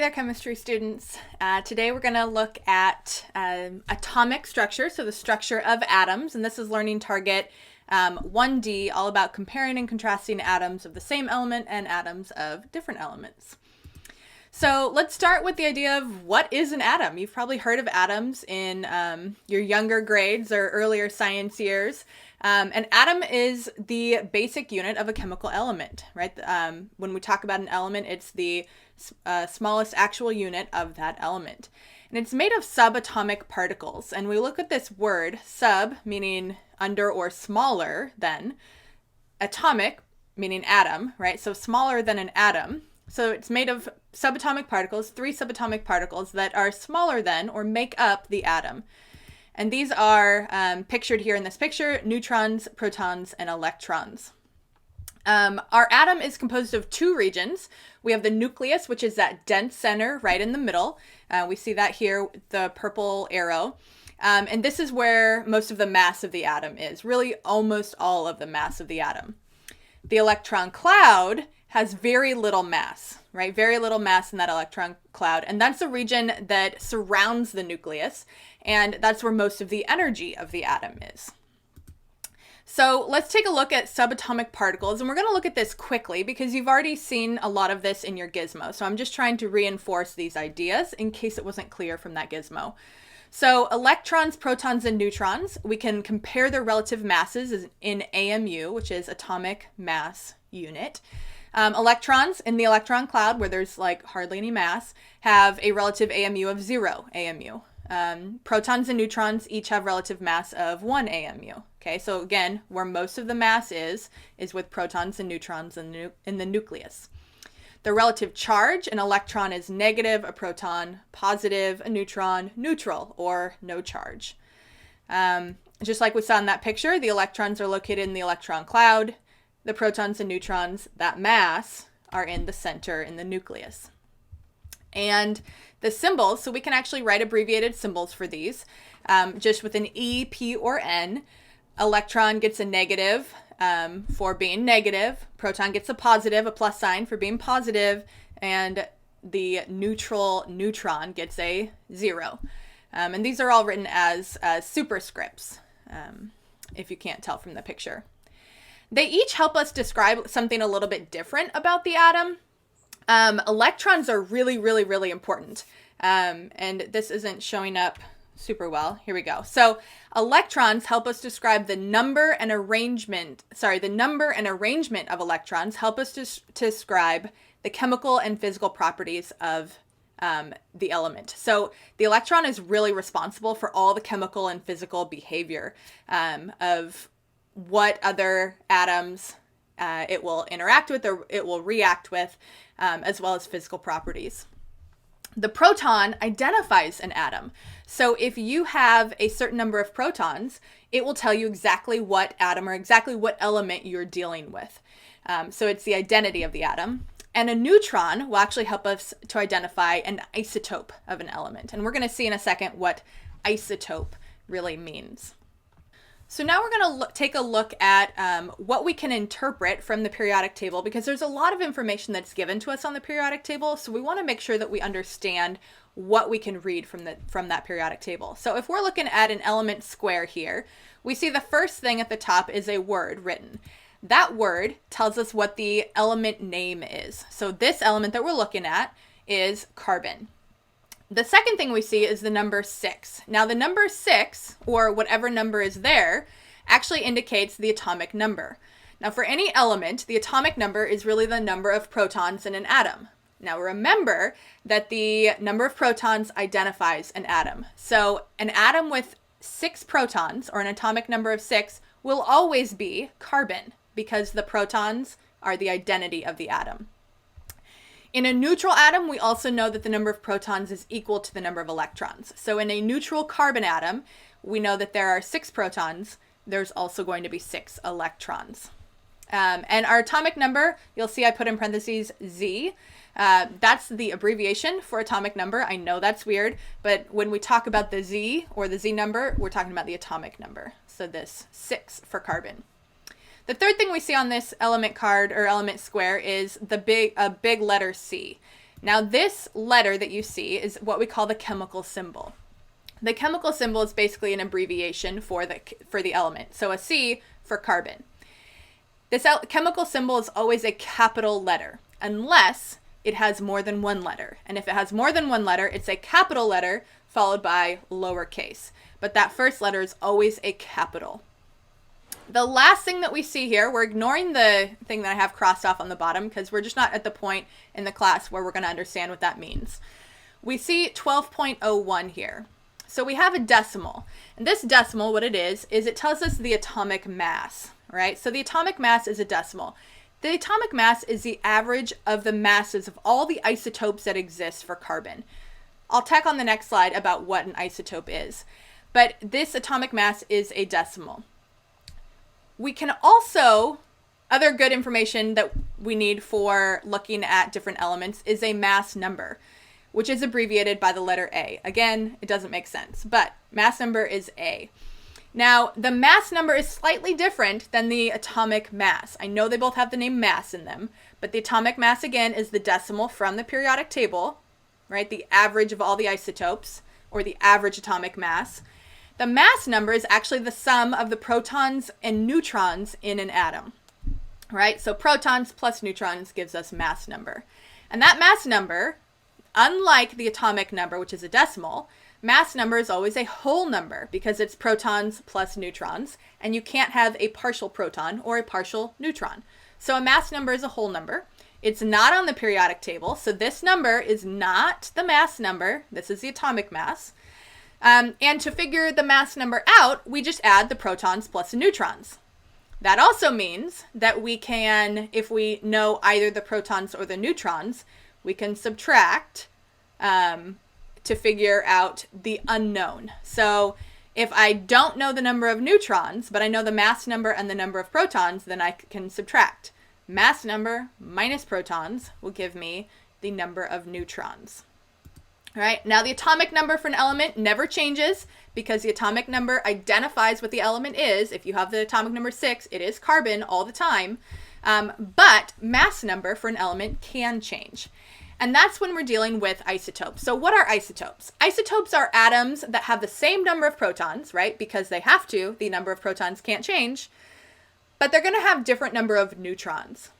there, chemistry students. Today we're going to look at atomic structure, so the structure of atoms, and this is learning target 1D, all about comparing and contrasting atoms of the same element and atoms of different elements. So let's start with the idea of what is an atom. You've probably heard of atoms in your younger grades or earlier science years. An atom is the basic unit of a chemical element, right? When we talk about an element, it's the smallest actual unit of that element. And it's made of subatomic particles. And we look at this word, sub, meaning under or smaller than, atomic, meaning atom, right? So smaller than an atom. So it's made of subatomic particles, 3 subatomic particles that are smaller than or make up the atom. And these are pictured here in this picture: neutrons, protons, and electrons. Our atom is composed of 2 regions. We have the nucleus, which is that dense center right in the middle. We see that here, the purple arrow. And this is where most of the mass of the atom is, really almost all of the mass of the atom. The electron cloud has very little mass, right? Very little mass in that electron cloud. And that's the region that surrounds the nucleus. And that's where most of the energy of the atom is. So let's take a look at subatomic particles. And we're going to look at this quickly because you've already seen a lot of this in your gizmo. So I'm just trying to reinforce these ideas in case it wasn't clear from that gizmo. So electrons, protons, and neutrons, we can compare their relative masses in AMU, which is atomic mass unit. Electrons in the electron cloud, where there's like hardly any mass, have a relative AMU of 0 AMU. Protons and neutrons each have relative mass of 1 AMU. Okay, so again, where most of the mass is with protons and neutrons in the nucleus. The relative charge: an electron is negative, a proton positive, a neutron neutral, or no charge. Just like we saw in that picture, the electrons are located in the electron cloud. The protons and neutrons, that mass, are in the center in the nucleus. And the symbols, so we can actually write abbreviated symbols for these, just with an E, P, or N. Electron gets a negative for being negative. Proton gets a positive, a plus sign for being positive. And the neutral neutron gets a 0. And these are all written as superscripts, if you can't tell from the picture. They each help us describe something a little bit different about the atom. Electrons are really, really, really important. And this isn't showing up super well. Here we go. So electrons help us describe the number and arrangement of electrons help us to describe the chemical and physical properties of the element. So the electron is really responsible for all the chemical and physical behavior of what other atoms it will interact with or it will react with, as well as physical properties. The proton identifies an atom. So if you have a certain number of protons, it will tell you exactly what atom or exactly what element you're dealing with. So it's the identity of the atom. And a neutron will actually help us to identify an isotope of an element. And we're going to see in a second what isotope really means. So now we're going to take a look at what we can interpret from the periodic table, because there's a lot of information that's given to us on the periodic table. So we want to make sure that we understand what we can read from that periodic table. So if we're looking at an element square here, we see the first thing at the top is a word written. That word tells us what the element name is. So this element that we're looking at is carbon. The second thing we see is the number 6. Now the number 6, or whatever number is there, actually indicates the atomic number. Now for any element, the atomic number is really the number of protons in an atom. Now remember that the number of protons identifies an atom. So an atom with 6 protons, or an atomic number of 6, will always be carbon, because the protons are the identity of the atom. In a neutral atom, we also know that the number of protons is equal to the number of electrons. So in a neutral carbon atom, we know that there are 6 protons. There's also going to be 6 electrons. And our atomic number, you'll see I put in parentheses Z. That's the abbreviation for atomic number. I know that's weird, but when we talk about the Z or the Z number, we're talking about the atomic number. So this 6 for carbon. The third thing we see on this element card or element square is a big letter C. Now this letter that you see is what we call the chemical symbol. The chemical symbol is basically an abbreviation for the element. So a C for carbon. This chemical symbol is always a capital letter unless it has more than one letter. And if it has more than one letter, it's a capital letter followed by lowercase. But that first letter is always a capital. The last thing that we see here, we're ignoring the thing that I have crossed off on the bottom because we're just not at the point in the class where we're going to understand what that means. We see 12.01 here. So we have a decimal. And this decimal, what it is it tells us the atomic mass, right? So the atomic mass is a decimal. The atomic mass is the average of the masses of all the isotopes that exist for carbon. I'll tack on the next slide about what an isotope is. But this atomic mass is a decimal. We can also, other good information that we need for looking at different elements is a mass number, which is abbreviated by the letter A. Again, it doesn't make sense, but mass number is A. Now, the mass number is slightly different than the atomic mass. I know they both have the name mass in them, but the atomic mass, again, is the decimal from the periodic table, right? The average of all the isotopes, or the average atomic mass. The mass number is actually the sum of the protons and neutrons in an atom, right? So protons plus neutrons gives us mass number. And that mass number, unlike the atomic number, which is a decimal, mass number is always a whole number because it's protons plus neutrons, and you can't have a partial proton or a partial neutron. So a mass number is a whole number. It's not on the periodic table, so this number is not the mass number. This is the atomic mass. And to figure the mass number out, we just add the protons plus the neutrons. That also means that we can, if we know either the protons or the neutrons, we can subtract to figure out the unknown. So if I don't know the number of neutrons, but I know the mass number and the number of protons, then I can subtract. Mass number minus protons will give me the number of neutrons. All right, now the atomic number for an element never changes because the atomic number identifies what the element is. If you have the atomic number 6, it is carbon all the time. But mass number for an element can change. And that's when we're dealing with isotopes. So what are isotopes? Isotopes are atoms that have the same number of protons, right? Because they have to, the number of protons can't change, but they're going to have different number of neutrons.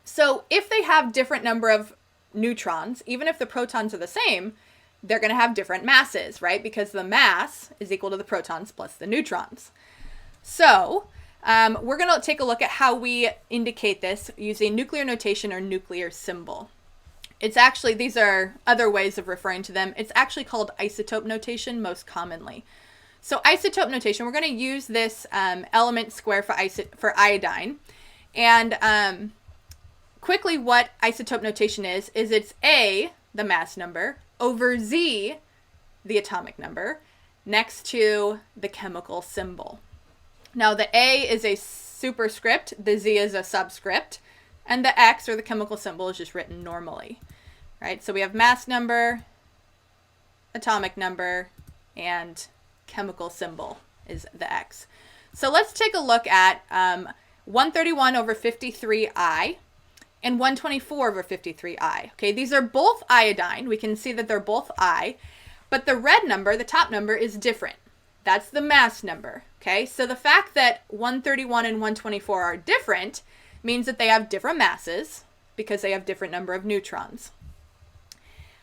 So if they have different number of neutrons, even if the protons are the same, they're going to have different masses, right? Because the mass is equal to the protons plus the neutrons. So we're going to take a look at how we indicate this using nuclear notation or nuclear symbol. It's actually, these are other ways of referring to them. It's actually called isotope notation most commonly. So isotope notation, we're going to use this element square for iodine. And quickly what isotope notation is it's A, the mass number, over Z, the atomic number, next to the chemical symbol. Now the A is a superscript, the Z is a subscript, and the X, or the chemical symbol, is just written normally, right? So we have mass number, atomic number, and chemical symbol is the X. So let's take a look at 131 over 53I and 124 over 53I. Okay, these are both iodine. We can see that they're both I, but the red number, the top number, is different. That's the mass number. Okay, so the fact that 131 and 124 are different means that they have different masses because they have different number of neutrons.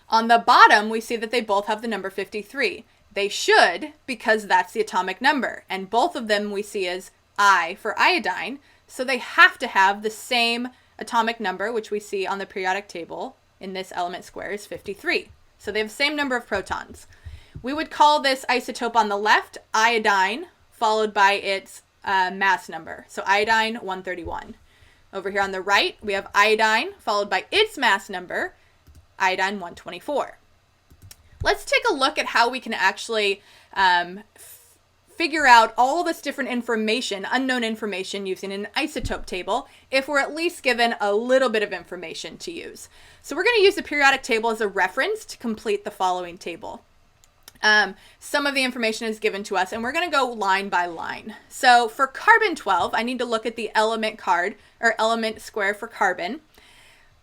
On the bottom, we see that they both have the number 53. They should, because that's the atomic number, and both of them we see as I for iodine, so they have to have the same atomic number, which we see on the periodic table in this element square is 53. So they have the same number of protons. We would call this isotope on the left iodine, followed by its mass number. So iodine 131. Over here on the right, we have iodine, followed by its mass number, iodine 124. Let's take a look at how we can actually figure out all this different information, unknown information, using an isotope table if we're at least given a little bit of information to use. So we're going to use the periodic table as a reference to complete the following table. Some of the information is given to us, and we're going to go line by line. So for carbon 12, I need to look at the element card, or element square for carbon.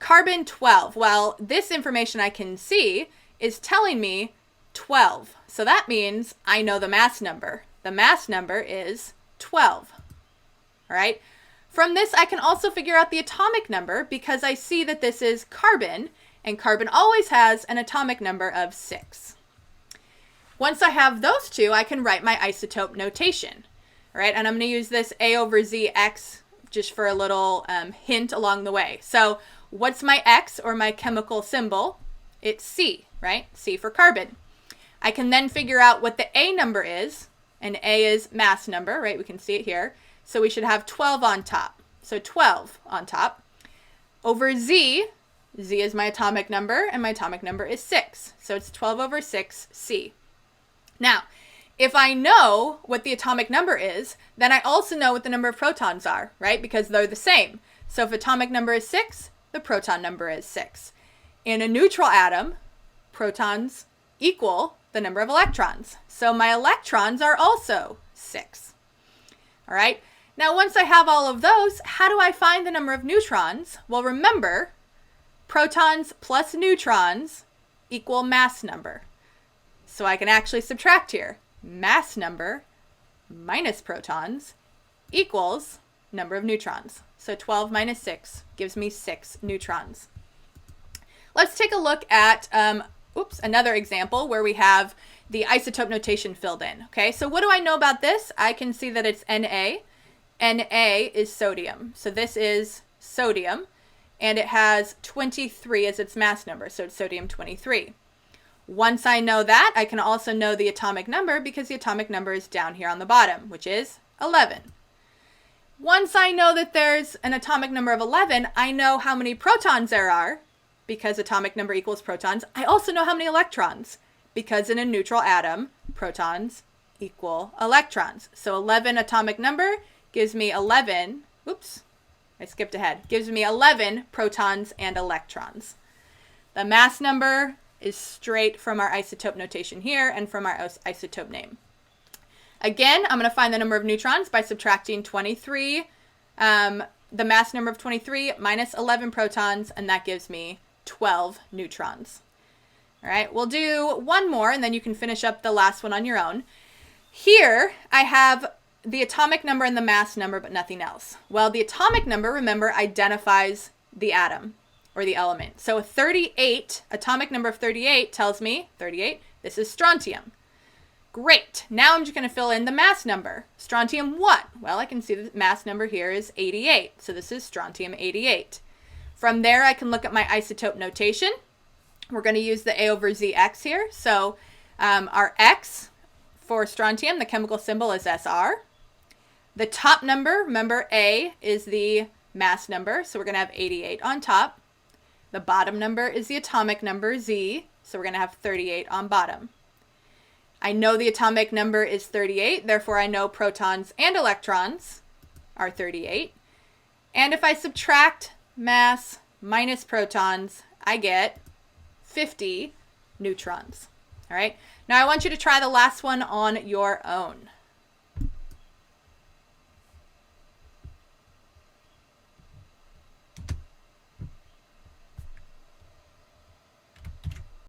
Carbon 12. Well, this information I can see is telling me 12. So that means I know the mass number. The mass number is 12. All right. From this, I can also figure out the atomic number because I see that this is carbon, and carbon always has an atomic number of 6. Once I have those two, I can write my isotope notation. All right, and I'm going to use this A over ZX just for a little hint along the way. So what's my X, or my chemical symbol? It's C, right? C for carbon. I can then figure out what the A number is, and A is mass number, right? We can see it here. So we should have 12 on top. So 12 on top. Over Z, Z is my atomic number, and my atomic number is 6. So it's 12 over 6 C. Now, if I know what the atomic number is, then I also know what the number of protons are, right? Because they're the same. So if atomic number is 6, the proton number is 6. In a neutral atom, protons equal the number of electrons. So my electrons are also 6. All right. Now, once I have all of those, how do I find the number of neutrons? Well, remember, protons plus neutrons equal mass number. So I can actually subtract here. Mass number minus protons equals number of neutrons. So 12 minus 6 gives me 6 neutrons. Let's take a look at another example where we have the isotope notation filled in. Okay, so what do I know about this? I can see that it's Na. Na is sodium. So this is sodium, and it has 23 as its mass number. So it's sodium 23. Once I know that, I can also know the atomic number because the atomic number is down here on the bottom, which is 11. Once I know that there's an atomic number of 11, I know how many protons there are because atomic number equals protons. I also know how many electrons because in a neutral atom, protons equal electrons. So 11 atomic number gives me 11, gives me 11 protons and electrons. The mass number is straight from our isotope notation here and from our isotope name. Again, I'm going to find the number of neutrons by subtracting 23, the mass number of 23 minus 11 protons, and that gives me 12 neutrons. All right, we'll do one more, and then you can finish up the last one on your own. Here, I have the atomic number and the mass number, but nothing else. Well, the atomic number, remember, identifies the atom or the element. So 38, atomic number of 38 tells me, 38, this is strontium. Great. Now I'm just going to fill in the mass number. Strontium what? Well, I can see the mass number here is 88. So this is strontium 88. From there, I can look at my isotope notation. We're going to use the A over ZX here. So our X for strontium, the chemical symbol is SR. The top number, remember A is the mass number, so we're going to have 88 on top. The bottom number is the atomic number, Z, so we're going to have 38 on bottom. I know the atomic number is 38, therefore I know protons and electrons are 38. And if I subtract mass minus protons, I get 50 neutrons. All right, now I want you to try the last one on your own.